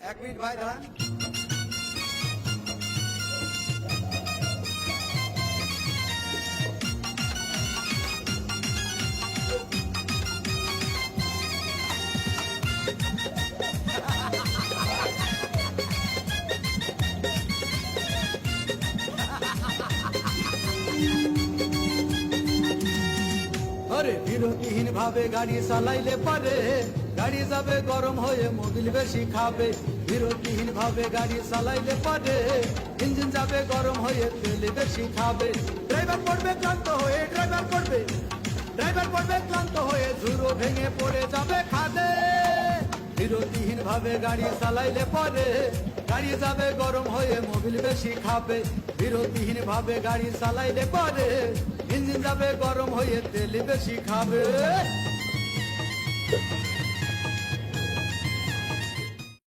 এক মিনিট ভাই দাঁড়ান। আরে বিরতিহীন ভাবে গাড়ি চালাইলে পারে গাড়ি যাবে গরম হয়ে মোবিল বেশি খাবে। বিরতিহীন ভাবে গাড়ি চালাইলে পারে ইঞ্জিন যাবে গরম হয়ে তেল বেশি খাবে। ড্রাইভার পড়বে ক্লান্ত হয়ে ড্রাইভার পড়বে ক্লান্ত হয়ে ঝুড়ো ভেঙে পড়ে যাবে খাদে। বিরতিহীন ভাবে গাড়ি চালাইলে পারে গাড়ি যাবে গরম হয়ে মোবিল বেশি খাবে। বিরতিহীন ভাবে গাড়ি চালাইলে পারে ইঞ্জিন যাবে গরম হয়ে তেল বেশি খাবে।